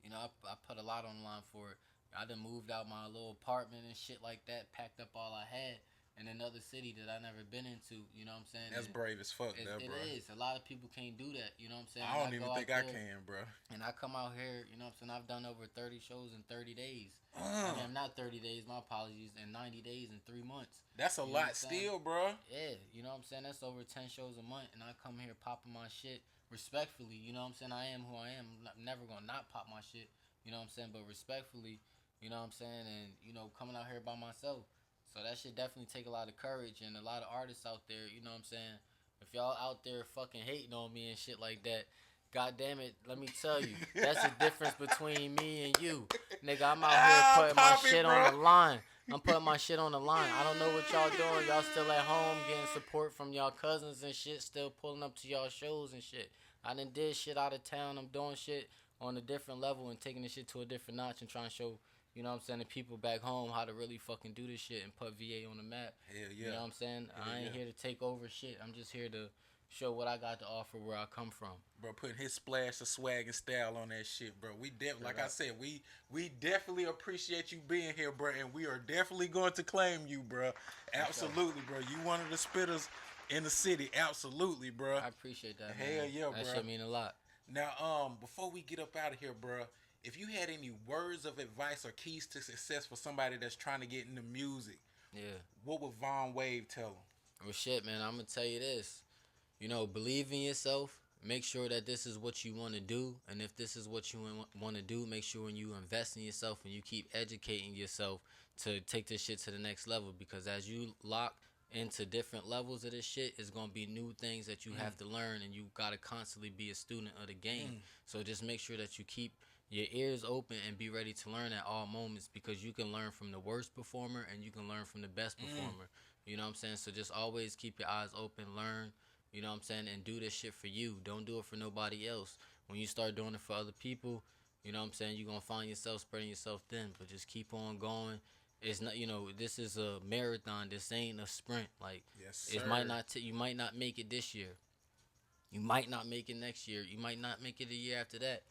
I put a lot on the line for it. I done moved out my little apartment and shit like that, packed up all I had in another city that I never been into. You know what I'm saying? That's brave as fuck, bro. It is. A lot of people can't do that. You know what I'm saying? I don't even think I can, bro. And I come out here, you know what I'm saying? I've done over 30 shows in 30 days. I mean, not 30 days, my apologies, in 90 days in 3 months. That's a lot still, bro. Yeah, you know what I'm saying? That's over 10 shows a month, and I come here popping my shit respectfully. You know what I'm saying? I am who I am. I'm never going to not pop my shit. You know what I'm saying? But respectfully, you know what I'm saying? And, coming out here by myself. So that shit definitely take a lot of courage, and a lot of artists out there, you know what I'm saying? If y'all out there fucking hating on me and shit like that, God damn it, let me tell you, that's the difference between me and you. Nigga, I'm out here putting my shit on the line. I'm putting my shit on the line. I don't know what y'all doing. Y'all still at home getting support from y'all cousins and shit, still pulling up to y'all shows and shit. I done did shit out of town. I'm doing shit on a different level and taking this shit to a different notch and trying to show, you know what I'm saying, the people back home how to really fucking do this shit and put VA on the map. Hell yeah. You know what I'm saying? I ain't here to take over shit. I'm just here to show what I got to offer where I come from. Bro, putting his splash of swag and style on that shit, bro. We definitely, like I said, we definitely appreciate you being here, bro, and we are definitely going to claim you, bro. Absolutely, bro. You one of the spitters in the city. Absolutely, bro. I appreciate that, Hell man. yeah, bro. That shit mean a lot. Now, before we get up out of here, bro, if you had any words of advice or keys to success for somebody that's trying to get into music, what would Vonn Wave tell them? Well, shit, man, I'm going to tell you this. Believe in yourself. Make sure that this is what you want to do. And if this is what you want to do, make sure when you invest in yourself and you keep educating yourself to take this shit to the next level. Because as you lock into different levels of this shit, it's going to be new things that you have to learn. And you got to constantly be a student of the game. So just make sure that you keep your ears open and be ready to learn at all moments. Because you can learn from the worst performer and you can learn from the best performer. You know what I'm saying? So just always keep your eyes open, learn. You know what I'm saying? And do this shit for you. Don't do it for nobody else. When you start doing it for other people, you know what I'm saying, you're going to find yourself spreading yourself thin. But just keep on going. It's not, this is a marathon. This ain't a sprint. Like, yes, sir. It might not you might not make it this year. You might not make it next year. You might not make it a year after that.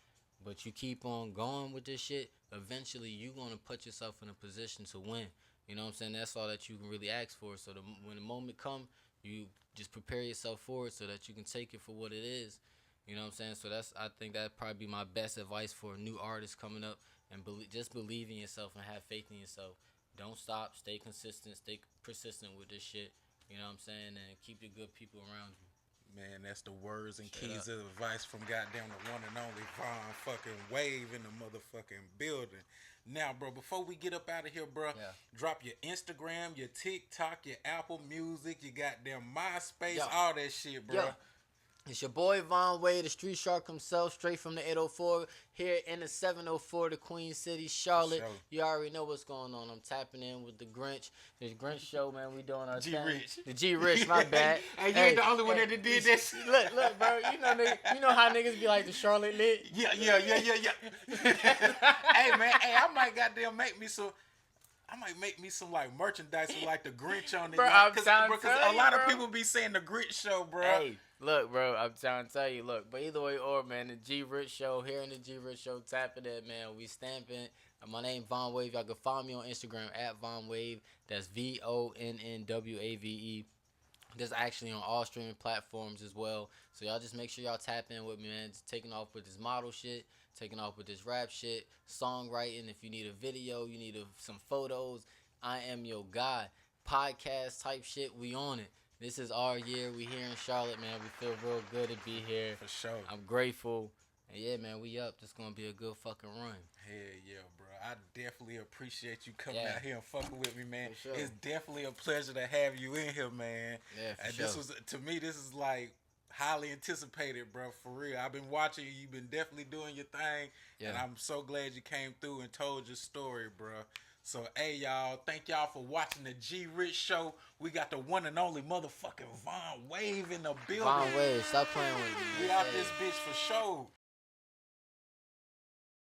But you keep on going with this shit, eventually you're going to put yourself in a position to win. You know what I'm saying? That's all that you can really ask for. So when the moment comes, you just prepare yourself for it so that you can take it for what it is. You know what I'm saying? So I think that'd probably be my best advice for a new artist coming up. And just believe in yourself and have faith in yourself. Don't stop. Stay consistent. Stay persistent with this shit. You know what I'm saying? And keep the good people around you. Man, that's the words and keys of advice from goddamn the one and only Vonn fucking Wave in the motherfucking building. Now, bro, before we get up out of here, bro, drop your Instagram, your TikTok, your Apple Music, your goddamn MySpace, all that shit, bro. It's your boy Vonn Wave, the Street Shark himself, straight from the 804, here in the 704, the Queen City, Charlotte. You already know what's going on. I'm tapping in with the Grinch. The Grinch show, man. We doing our G-Rich. The G-Rich, my bad. Hey, you ain't the only one that did this. Look, bro. You know how niggas be like the Charlotte lit? Yeah. Hey, man. Hey, I might goddamn make me some like merchandise with like the Grinch on it. Bro, Because a lot of people be saying the Grinch show, bro. Hey, Look, bro, I'm trying to tell you, look. But either way, or man, the G Rich Show here in the G Rich Show, tapping it, man. We stamping. My name Vonn Wave. Y'all can follow me on Instagram at Vonn Wave. That's VONNWAVE. That's actually on all streaming platforms as well. So y'all just make sure y'all tap in with me, man. Just taking off with this model shit, taking off with this rap shit, songwriting. If you need a video, you need some photos, I am your guy. Podcast type shit, we on it. This is our year. We here in Charlotte, man. We feel real good to be here. For sure. I'm grateful. And yeah, man, we up. This gonna be a good fucking run. Hell yeah, bro. I definitely appreciate you coming Yeah. out here and fucking with me, man. For sure. It's definitely a pleasure to have you in here, man. Yeah, for And sure. this was, to me, this is like highly anticipated, bro. For real. I've been watching you. You've been definitely doing your thing. Yeah. And I'm so glad you came through and told your story, bro. So, hey, y'all. Thank y'all for watching the G Rich Show. We got the one and only motherfucking Vonn Wave in the building. Vonn Wave, stop playing with me. We out this bitch for sure.